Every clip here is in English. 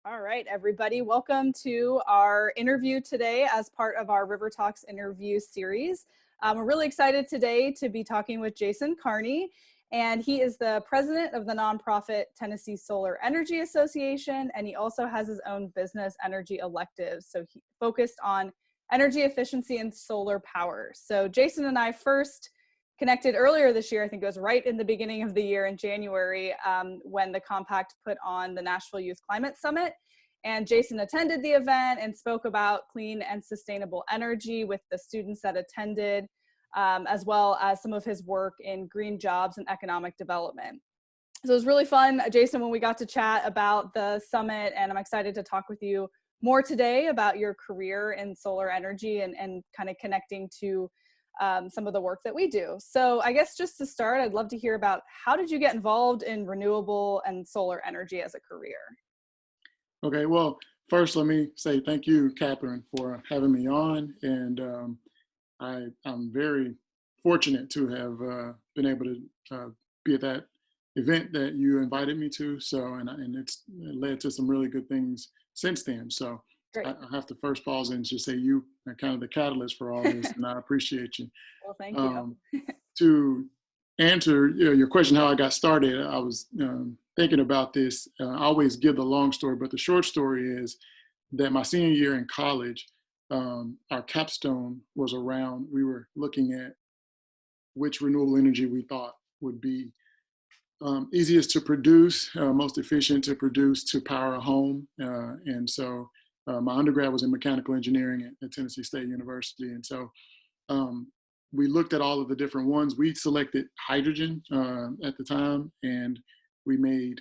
All right, everybody, welcome to our interview today as part of our River Talks interview series. We're really excited today to be talking with Jason Carney, and he is the president of the nonprofit Tennessee Solar Energy Association, and he also has his own business, Energy Electives. So he focused on energy efficiency and solar power. So Jason and I first connected earlier this year. I think it was right in the beginning of the year in January, when the Compact put on the Nashville Youth Climate Summit. And Jason attended the event and spoke about clean and sustainable energy with the students that attended, as well as some of his work in green jobs and economic development. So it was really fun, Jason, when we got to chat about the summit, and I'm excited to talk with you more today about your career in solar energy and kind of connecting to some of the work that we do. So I guess just to start, I'd love to hear about how did you get involved in renewable and solar energy as a career? Okay, well, first let me say thank you, Catherine, for having me on. And I'm very fortunate to have been able to be at that event that you invited me to. So, and it led to some really good things since then. So Great. I have to first pause and just say you are kind of the catalyst for all this, and I appreciate you. Well, thank you. To answer your question, how I got started, I was thinking about this. I always give the long story, but the short story is that my senior year in college, our capstone was around, we were looking at which renewable energy we thought would be easiest to produce, most efficient to produce to power a home. And so my undergrad was in mechanical engineering at Tennessee State University. And so we looked at all of the different ones. We selected hydrogen at the time, and we made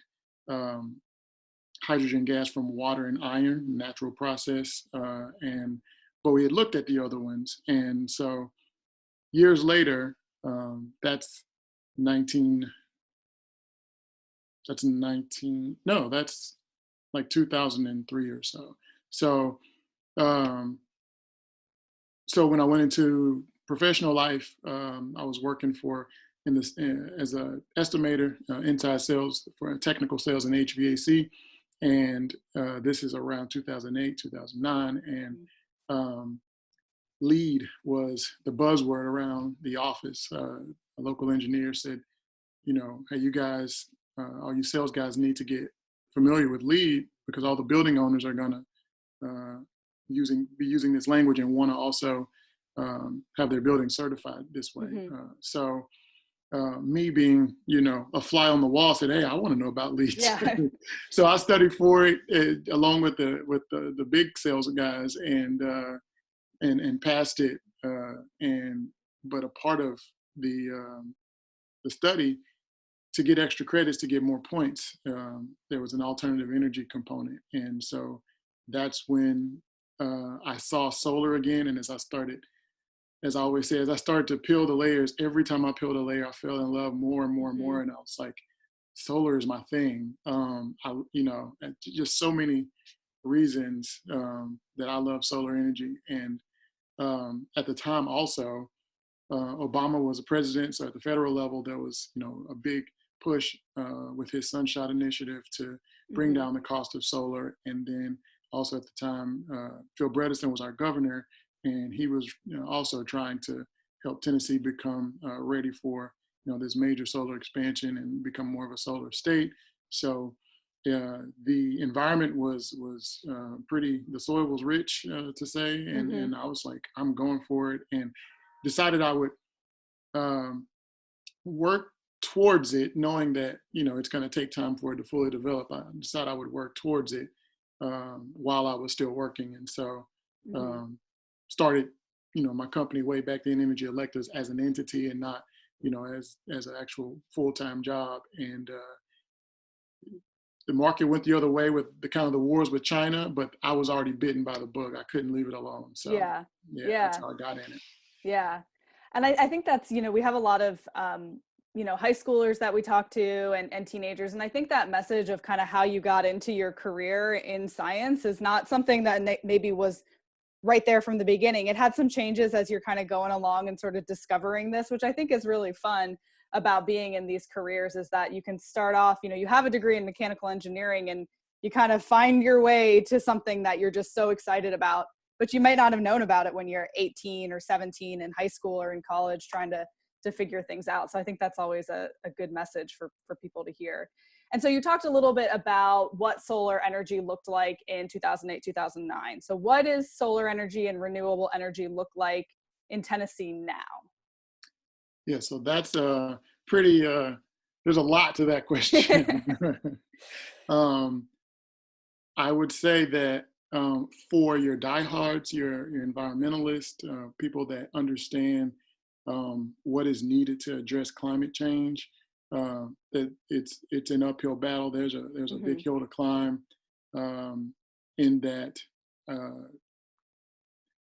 hydrogen gas from water and iron, natural process. But we had looked at the other ones. And so years later, that's 19, no, that's like 2003 or so. So, so when I went into professional life, I was working as an estimator, inside sales for technical sales in HVAC. And this is around 2008, 2009. And LEED was the buzzword around the office. A local engineer said, hey, you guys, all you sales guys need to get familiar with LEED, because all the building owners are gonna be using this language and want to also have their building certified this way. Mm-hmm. So me being, a fly on the wall, said, hey, I want to know about LEED. Yeah. So I studied for it along with the big sales guys, and passed it. But a part of the study, to get extra credits, to get more points, there was an alternative energy component. And so that's when I saw solar again. And as I always say, as I started to peel the layers, every time I peeled a layer, I fell in love more and more and more. And I was like, solar is my thing. Just so many reasons that I love solar energy. And at the time also, Obama was a president. So at the federal level, there was, a big push with his Sunshot Initiative to bring down the cost of solar. And then also at the time, Phil Bredesen was our governor, and he was also trying to help Tennessee become ready for this major solar expansion and become more of a solar state. So the environment was pretty, the soil was rich, to say, and I was like, I'm going for it, and decided I would work towards it, knowing that it's going to take time for it to fully develop. I decided I would work towards it while I was still working, and so started my company way back then, Energy Electives, as an entity and not as an actual full-time job. And the market went the other way with the kind of the wars with China, but I was already bitten by the bug. I couldn't leave it alone. So yeah, that's how I got in it. Yeah. And I think that's, we have a lot of, high schoolers that we talk to and teenagers. And I think that message of kind of how you got into your career in science is not something that maybe was right there from the beginning. It had some changes as you're kind of going along and sort of discovering this, which I think is really fun about being in these careers, is that you can start off, you have a degree in mechanical engineering and you kind of find your way to something that you're just so excited about, but you might not have known about it when you're 18 or 17 in high school or in college trying to figure things out. So I think that's always a good message for people to hear. And so you talked a little bit about what solar energy looked like in 2008, 2009. So what does solar energy and renewable energy look like in Tennessee now? Yeah, so that's pretty, there's a lot to that question. um, I would say that for your diehards, your environmentalists, people that understand what is needed to address climate change, that it's an uphill battle. There's a big hill to climb. In that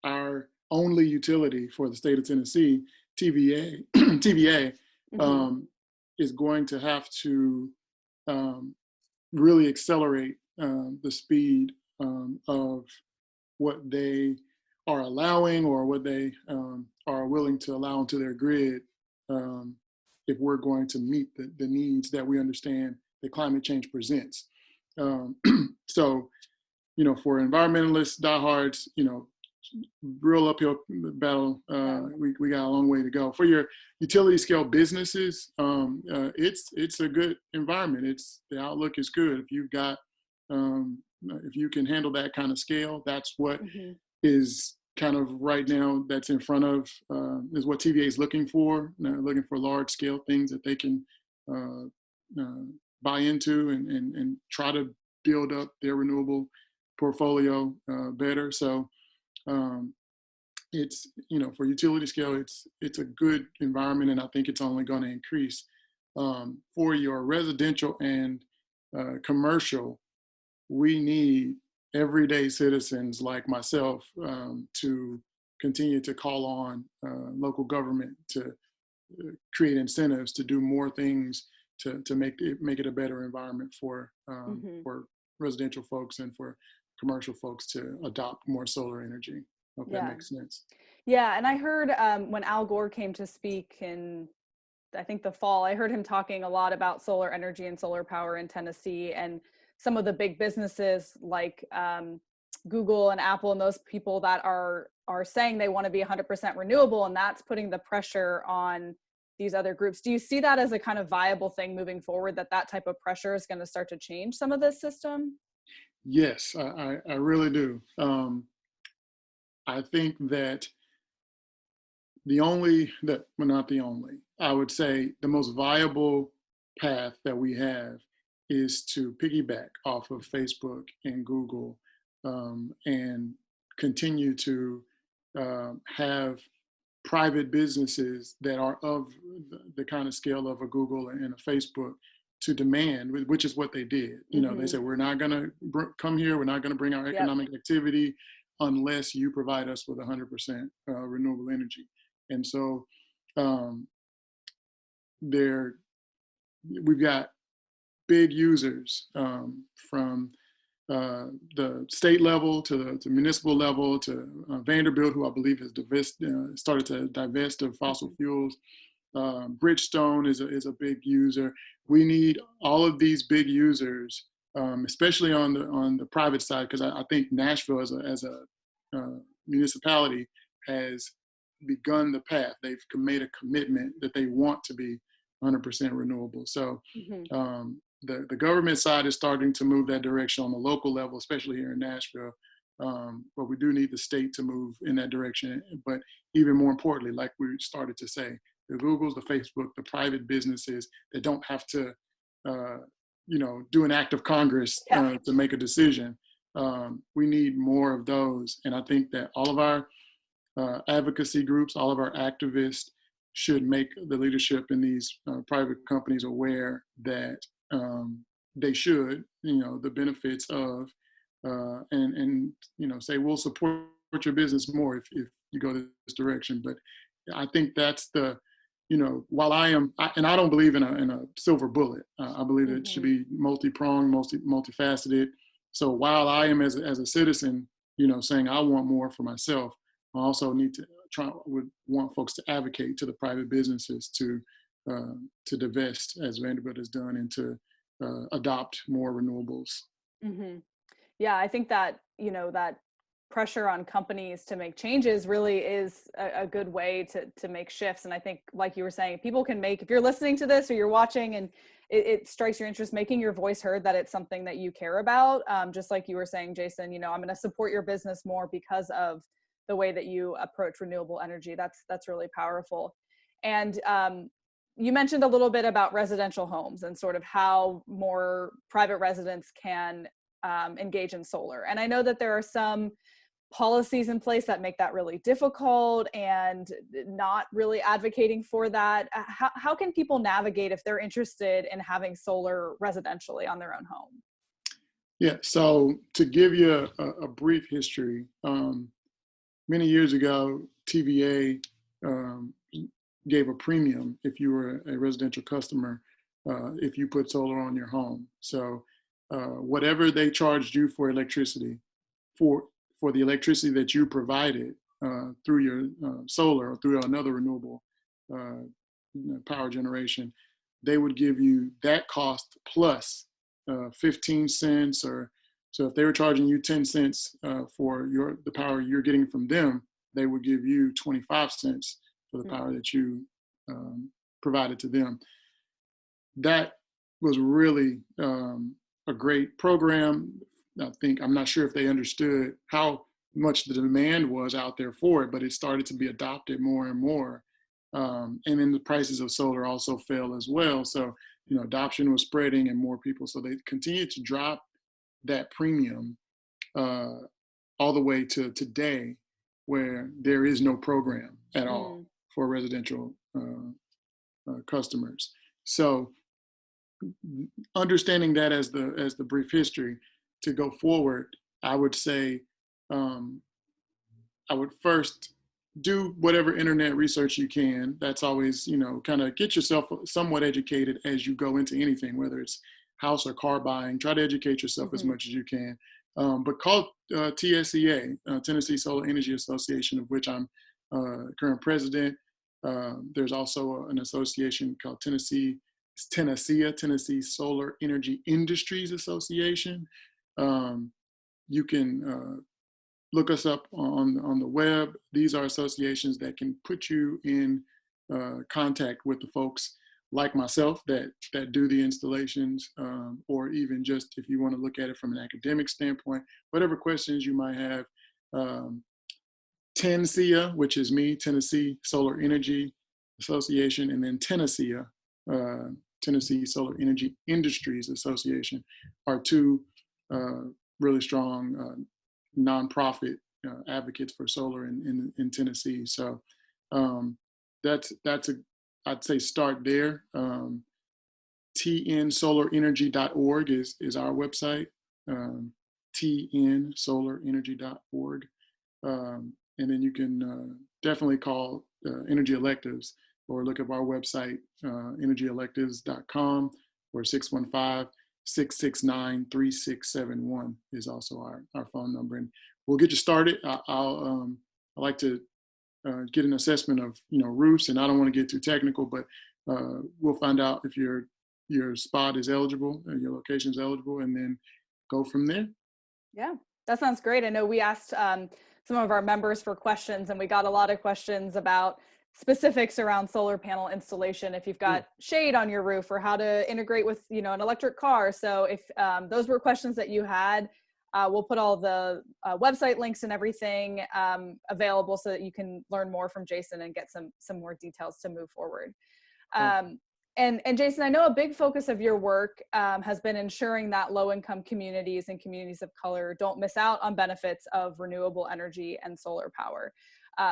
our only utility for the state of Tennessee, TVA, TVA, is going to have to really accelerate the speed of what they are allowing or what they are willing to allow into their grid, if we're going to meet the needs that we understand that climate change presents. So, for environmentalists, diehards, real uphill battle. We got a long way to go. For your utility scale businesses, it's a good environment. The outlook is good. If you've got, if you can handle that kind of scale, that's what is kind of right now that's in front of, is what TVA is looking for. Looking for large scale things that they can buy into and try to build up their renewable portfolio better. So it's, for utility scale, it's a good environment, and I think it's only going to increase. For your residential and commercial, we need everyday citizens like myself to continue to call on local government to create incentives to do more things to make it a better environment for residential folks and for commercial folks to adopt more solar energy. Hope that makes sense. Yeah, and I heard when Al Gore came to speak in, I think, the fall, I heard him talking a lot about solar energy and solar power in Tennessee, and some of the big businesses like Google and Apple and those people that are saying they want to be 100% renewable, and that's putting the pressure on these other groups. Do you see that as a kind of viable thing moving forward, that type of pressure is going to start to change some of this system? Yes, I really do. I think that not the only, I would say the most viable path that we have is to piggyback off of Facebook and Google, and continue to have private businesses that are of the kind of scale of a Google and a Facebook to demand, which is what they did. They said, we're not going to come here, we're not going to bring our economic activity unless you provide us with 100% renewable energy. And so we've got big users from the state level to the municipal level to Vanderbilt, who I believe has started to divest of fossil fuels. Bridgestone is a big user. We need all of these big users, especially on the private side, because I think Nashville as a municipality has begun the path. They've made a commitment that they want to be 100% renewable. So the government side is starting to move that direction on the local level, especially here in Nashville. But we do need the state to move in that direction. But even more importantly, like we started to say, the Googles, the Facebook, the private businesses that don't have to, do an act of Congress to make a decision. We need more of those. And I think that all of our advocacy groups, all of our activists should make the leadership in these private companies aware that they should, the benefits of, and say, we'll support your business more if you go this direction. But I think that's while I don't believe in a silver bullet. I believe it should be multi-pronged, multifaceted. So while I am as a citizen, saying I want more for myself, I also would want folks to advocate to the private businesses to divest, as Vanderbilt has done, and to adopt more renewables. Hmm. Yeah, I think that, that pressure on companies to make changes really is a good way to make shifts. And I think, like you were saying, people can make, if you're listening to this or you're watching and it strikes your interest, making your voice heard, that it's something that you care about. Just like you were saying, Jason, I'm going to support your business more because of the way that you approach renewable energy. That's really powerful. And you mentioned a little bit about residential homes and sort of how more private residents can engage in solar. And I know that there are some policies in place that make that really difficult and not really advocating for that. How can people navigate if they're interested in having solar residentially on their own home? Yeah, so to give you a brief history, many years ago, TVA gave a premium if you were a residential customer if you put solar on your home. So whatever they charged you for electricity, for for the electricity that you provided through your solar or through another renewable uh, power generation, they would give you that cost plus 15 cents, or so if they were charging you 10 cents for the power you're getting from them, they would give you 25 cents for the power that you provided to them. That was really a great program. I'm not sure if they understood how much the demand was out there for it, but it started to be adopted more and more. And then the prices of solar also fell as well. So, adoption was spreading and more people. So they continued to drop that premium uh, all the way to today, where there is no program at all Mm, for residential customers. So understanding that as the brief history, to go forward, I would say um, I would first do whatever internet research you can. That's always, kind of get yourself somewhat educated as you go into anything, whether it's house or car buying. Try to educate yourself as mhm, much as you can. But call TSEA, Tennessee Solar Energy Association, of which I'm current president. There's also an association called Tennessee Solar Energy Industries Association. Um, you can look us up on the web. These are associations that can put you in contact with the folks like myself that do the installations, or even just if you want to look at it from an academic standpoint, whatever questions you might have. Um, TENSEA, which is me, Tennessee Solar Energy Association, and then Tennessee Solar Energy Industries Association, are two really strong nonprofit advocates for solar in Tennessee. So um, that's a, I'd say start there. TNSolarEnergy.org is our website. TNSolarEnergy.org. And then you can definitely call Energy Electives or look up our website, energyelectives.com, or 615-669-3671 is also our phone number. And we'll get you started. I like to get an assessment of roofs, and I don't want to get too technical, but we'll find out if your spot is eligible, your location is eligible, and then go from there. yeah, that sounds great. I know we asked some of our members for questions, and we got a lot of questions about specifics around solar panel installation. If you've Sure. got shade on your roof, or how to integrate with an electric car. So if those were questions that you had, we'll put all the website links and everything available so that you can learn more from Jason and get some more details to move forward. Awesome. Um, and Jason, I know a big focus of your work has been ensuring that low-income communities and communities of color don't miss out on benefits of renewable energy and solar power.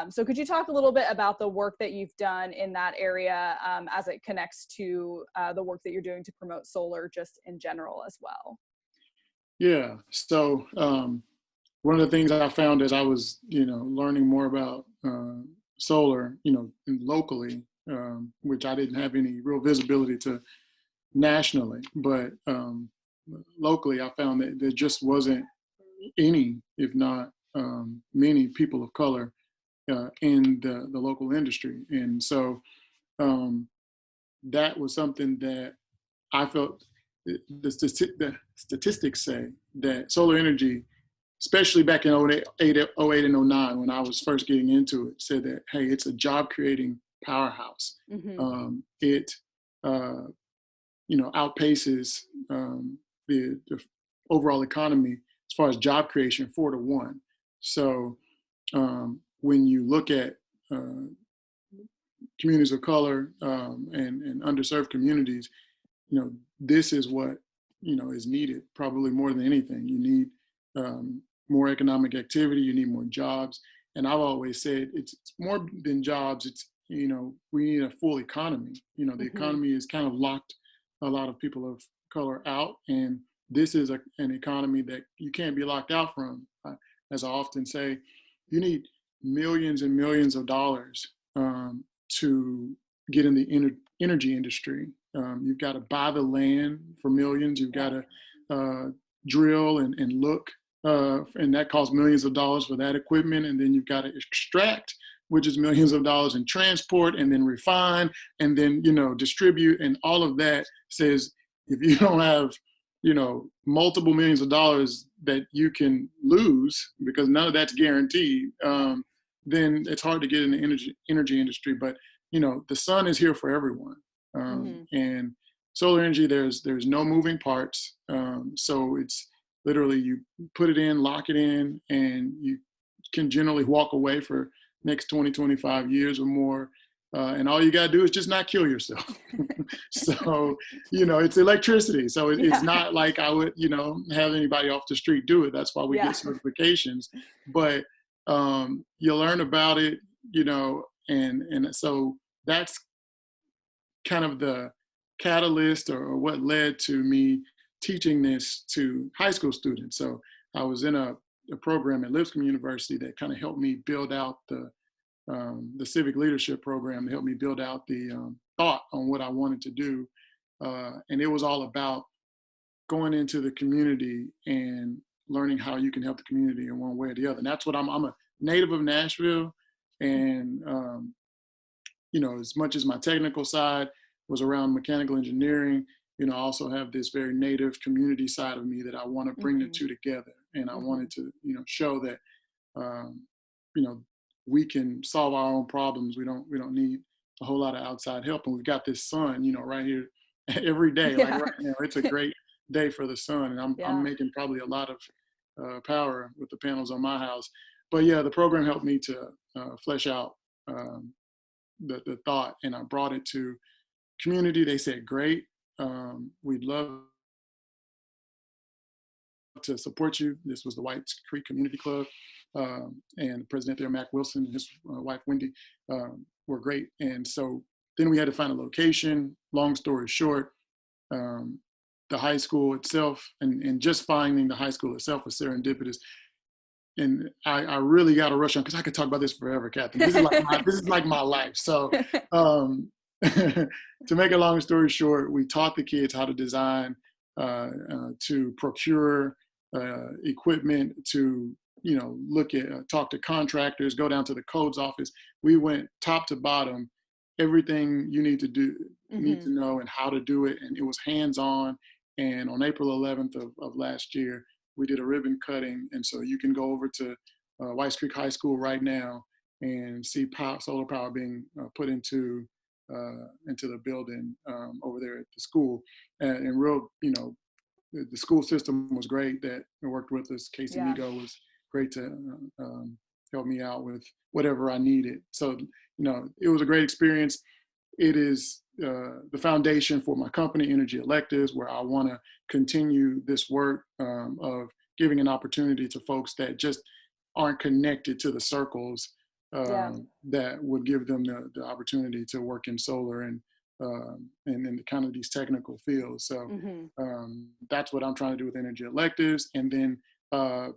So could you talk a little bit about the work that you've done in that area as it connects to the work that you're doing to promote solar just in general as well? Yeah. So one of the things I found as I was, learning more about solar, locally, which I didn't have any real visibility to nationally, but locally, I found that there just wasn't any, if not many, people of color in the local industry, and so um, that was something that I felt the statistics say that solar energy, especially back in '08 and '09 when I was first getting into it, said that, hey, it's a job creating powerhouse. It outpaces the overall economy as far as job creation 4-1. So when you look at communities of color and underserved communities, this is what is needed probably more than anything. You need more economic activity. You need more jobs. And I've always said it's more than jobs. It's we need a full economy. The economy is kind of locked a lot of people of color out, and this is an economy that you can't be locked out from. As I often say, you need millions and millions of dollars to get in the energy industry. You've got to buy the land for millions. You've got to drill and look, and that costs millions of dollars for that equipment. And then you've got to extract, which is millions of dollars, and transport, and then refine, and then distribute, and all of that says if you don't have multiple millions of dollars that you can lose, because none of that's guaranteed, then it's hard to get in the energy industry. But the sun is here for everyone, and solar energy, there's no moving parts, so it's literally you put it in, lock it in, and you can generally walk away for next 20, 25 years or more. And all you got to do is just not kill yourself. So, it's electricity. So it's not like I would, have anybody off the street do it. That's why we get certifications. But you learn about it, and so that's kind of the catalyst or what led to me teaching this to high school students. So I was in a program at Lipscomb University that kind of helped me build out the civic leadership program, to help me build out the thought on what I wanted to do. And it was all about going into the community and learning how you can help the community in one way or the other. And that's what I'm a native of Nashville. And, as much as my technical side was around mechanical engineering, I also have this very native community side of me that I want to bring the two together. And I wanted to, show that, we can solve our own problems. We don't need a whole lot of outside help. And we've got this sun, right here every day. Like right now, it's a great day for the sun. And I'm making probably a lot of power with the panels on my house. But yeah, the program helped me to flesh out the thought, and I brought it to community. They said, great. We'd love to support you. This was the Whites Creek Community Club, and the president there, Mac Wilson, and his wife, Wendy, were great. And so then we had to find a location. Long story short, the high school itself, and just finding the high school itself was serendipitous. And I really got to rush on, because I could talk about this forever, Kathy. This is like my life. So to make a long story short, we taught the kids how to design, to procure equipment, to look at, talk to contractors, go down to the codes office. We went top to bottom, everything you need to do, need to know, and how to do it. And it was hands-on. And on April 11th of last year, we did a ribbon cutting. And so you can go over to Whites Creek High School right now and see solar power being put into the building over there at the school. And real, the school system was great that worked with us. Casey Migo was great to help me out with whatever I needed. So, it was a great experience. It is the foundation for my company, Energy Electives, where I want to continue this work of giving an opportunity to folks that just aren't connected to the circles that would give them the opportunity to work in solar and in the kind of these technical fields. So that's what I'm trying to do with Energy Electives. And then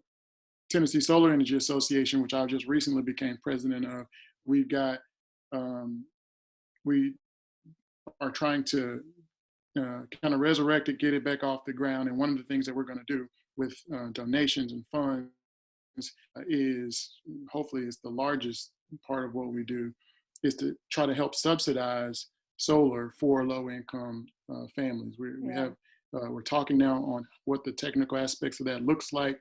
Tennessee Solar Energy Association, which I just recently became president of, we've got, we are trying to kind of resurrect it, get it back off the ground. And one of the things that we're going to do with donations and funds is, hopefully it's the largest part of what we do, is to try to help subsidize solar for low-income families. We have we're talking now on what the technical aspects of that looks like,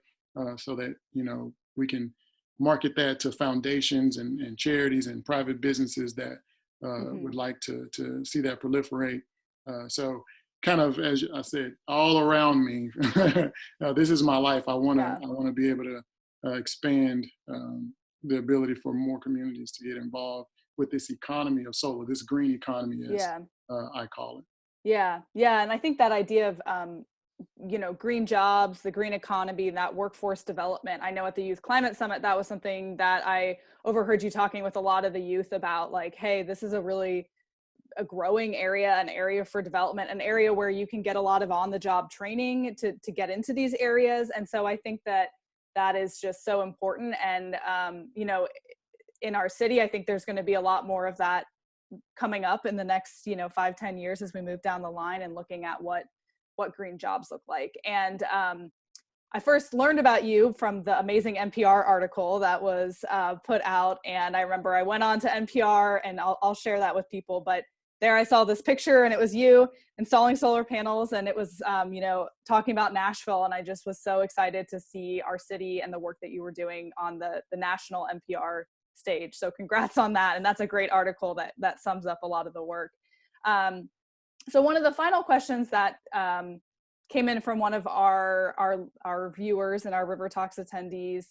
so that we can market that to foundations and charities and private businesses that would like to see that proliferate. So kind of, as I said, all around me, this is my life. I want to be able to expand the ability for more communities to get involved with this economy of solar, this green economy, as I call it. Yeah, yeah, and I think that idea of green jobs, the green economy, that workforce development. I know at the Youth Climate Summit, that was something that I overheard you talking with a lot of the youth about, like, hey, this is a growing area, an area for development, an area where you can get a lot of on-the-job training to get into these areas. And so I think that is just so important. And in our city, I think there's going to be a lot more of that coming up in the next 5-10 years as we move down the line and looking at what green jobs look like. And I first learned about you from the amazing NPR article that was put out. And I remember I went on to NPR, and I'll share that with people, but there I saw this picture, and it was you installing solar panels, and it was talking about Nashville. And I just was so excited to see our city and the work that you were doing on the national NPR stage. So congrats on that. And that's a great article that sums up a lot of the work. So one of the final questions that came in from one of our viewers and our River Talks attendees,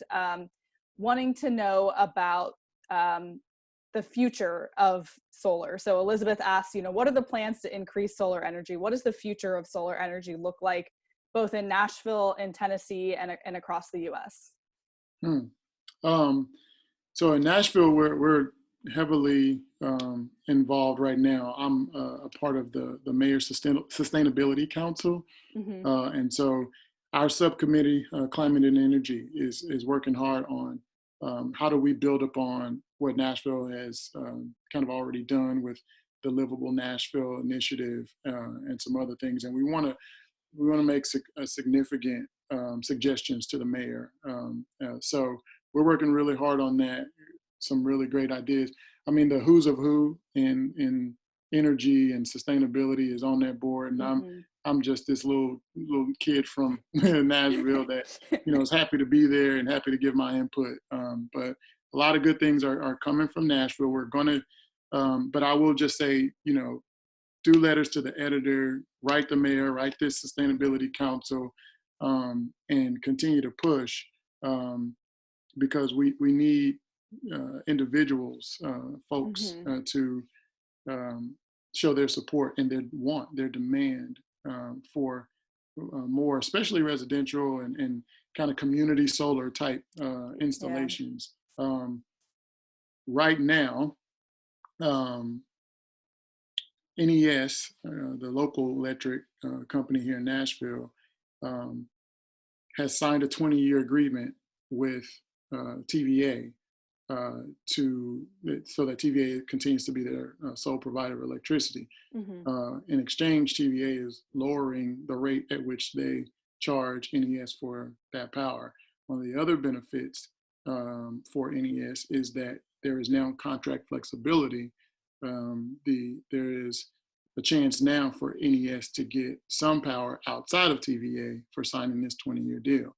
wanting to know about the future of solar. So Elizabeth asked, what are the plans to increase solar energy? What does the future of solar energy look like, both in Nashville, in Tennessee, and across the U.S.? So in Nashville, we're heavily involved right now. I'm a part of the Mayor's Sustainability Council. And so our subcommittee, Climate and Energy, is working hard on how do we build upon what Nashville has kind of already done with the Livable Nashville initiative and some other things. And we want to make significant suggestions to the mayor. So we're working really hard on that. Some really great ideas. I mean, the who's of who in energy and sustainability is on that board, and I'm just this little kid from Nashville that is happy to be there and happy to give my input. But a lot of good things are coming from Nashville. We're gonna, but I will just say, do letters to the editor, write the mayor, write this sustainability council, and continue to push, because we need individuals, folks, to show their support and their demand for more, especially residential and kind of community solar type installations. Right now, NES, the local electric company here in Nashville, has signed a 20-year agreement with TVA so that TVA continues to be their sole provider of electricity. In exchange, TVA is lowering the rate at which they charge NES for that power. One of the other benefits for NES is that there is now contract flexibility. There is a chance now for NES to get some power outside of TVA for signing this 20-year deal.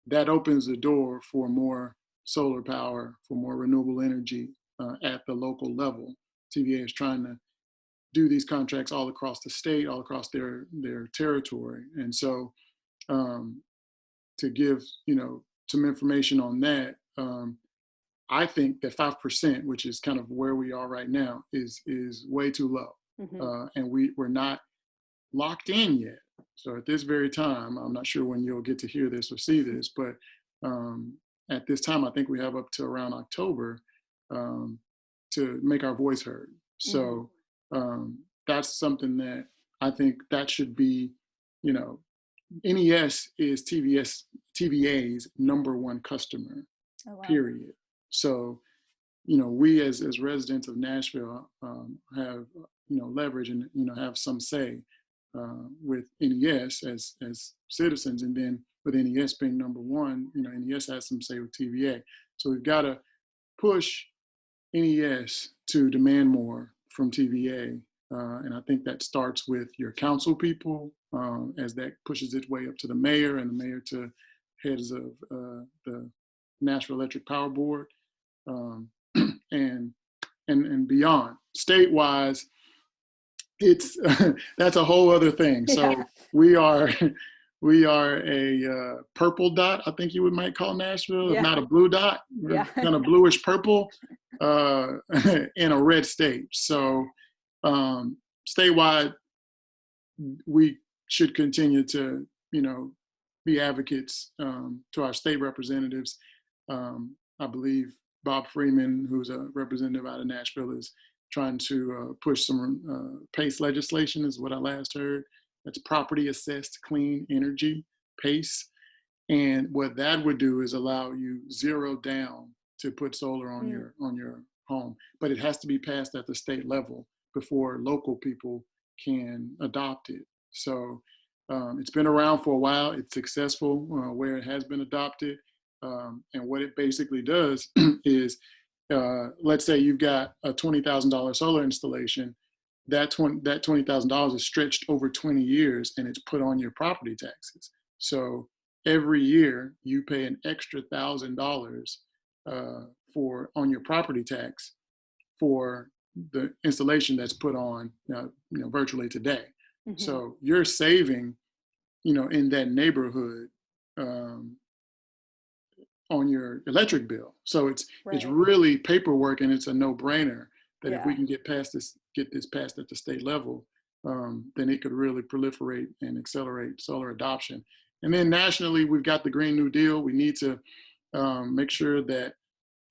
That opens the door for more solar power, for more renewable energy at the local level. TVA is trying to do these contracts all across the state, all across their territory. And so to give some information on that, I think that 5%, which is kind of where we are right now, is way too low. And we're not locked in yet. So at this very time, I'm not sure when you'll get to hear this or see this, but at this time, I think we have up to around October to make our voice heard. So that's something that I think that should be, NES is TVA's number one customer, period. So, we as residents of Nashville have, leverage and, have some say with NES as citizens, and then with NES being number one, NES has some say with TVA. So we've got to push NES to demand more from TVA, and I think that starts with your council people, as that pushes its way up to the mayor and the mayor to heads of the Nashville Electric Power Board, um, and and beyond. State-wise, it's that's a whole other thing. So Yeah. we are we are a purple dot, I think you might call Nashville, if Yeah. not a blue dot. We're Yeah. kind of bluish purple uh, in a red state. So statewide, we should continue to, be advocates to our state representatives. I believe Bob Freeman, who's a representative out of Nashville, is trying to push some PACE legislation, is what I last heard. That's property assessed clean energy, PACE. And what that would do is allow you zero down to put solar on Mm. your home, but it has to be passed at the state level before local people can adopt it. So it's been around for a while. It's successful where it has been adopted. And what it basically does is, let's say you've got a $20,000 solar installation. That $20,000 is stretched over 20 years, and it's put on your property taxes. So every year you pay an extra $1,000 for on your property tax for the installation that's put on, virtually today. Hmm. So you're saving, in that neighborhood, um, on your electric bill. So it's Right. really paperwork, and it's a no-brainer that if we Yeah. can get this passed at the state level, then it could really proliferate and accelerate solar adoption. And then nationally, we've got the Green New Deal. We need to make sure that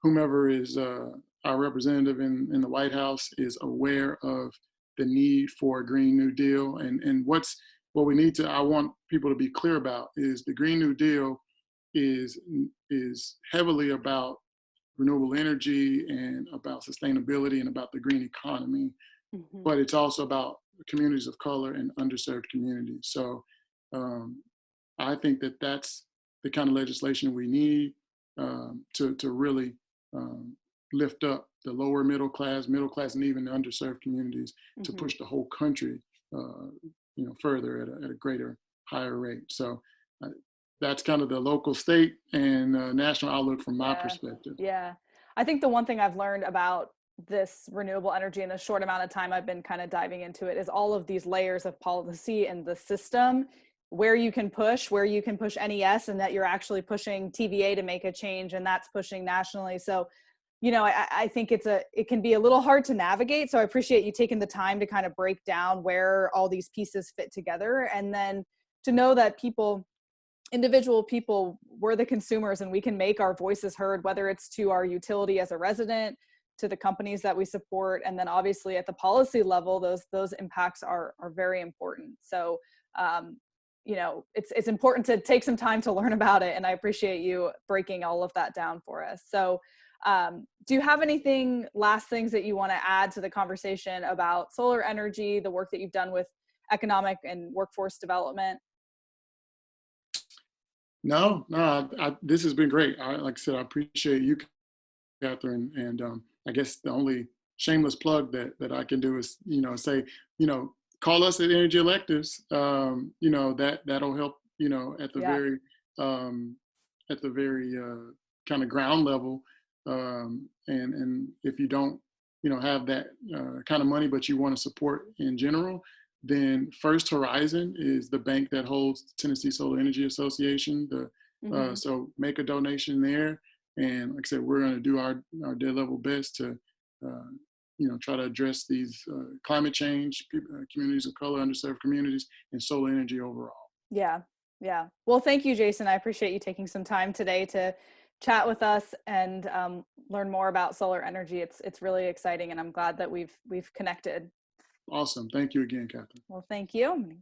whomever is our representative in the White House is aware of the need for a Green New Deal. And what we need to, I want people to be clear about is the Green New Deal is heavily about renewable energy and about sustainability and about the green economy, Hmm. but it's also about communities of color and underserved communities. So um, I think that that's the kind of legislation we need to really um, lift up the lower middle class, and even the underserved communities to Hmm. push the whole country, further at a greater, higher rate. So uh, that's kind of the local, state, and national outlook from my Yeah. perspective. Yeah. I think the one thing I've learned about this renewable energy in the short amount of time I've been kind of diving into it is all of these layers of policy and the system where you can push, NES, and that you're actually pushing TVA to make a change, and that's pushing nationally. So, I think it can be a little hard to navigate. So I appreciate you taking the time to kind of break down where all these pieces fit together, and then to know that individual people, we're the consumers, and we can make our voices heard, whether it's to our utility as a resident, to the companies that we support, and then obviously at the policy level, those impacts are very important. So it's important to take some time to learn about it, and I appreciate you breaking all of that down for us. So do you have anything, last things that you want to add to the conversation about solar energy, the work that you've done with economic and workforce development? No, no, this has been great. Like I said, I appreciate you, Catherine. And I guess the only shameless plug that I can do is, say, call us at Energy Electives. That'll help, Yeah. um, at the very kind of ground level. And if you don't, have that kind of money, but you want to support in general, then First Horizon is the bank that holds the Tennessee Solar Energy Association. Hmm. So make a donation there. And like I said, we're going to do our dead level best to, try to address these climate change, communities of color, underserved communities, and solar energy overall. Yeah. Yeah. Well, thank you, Jason. I appreciate you taking some time today to chat with us and learn more about solar energy. It's really exciting, and I'm glad that we've connected. Awesome. Thank you again, Catherine. Well, thank you.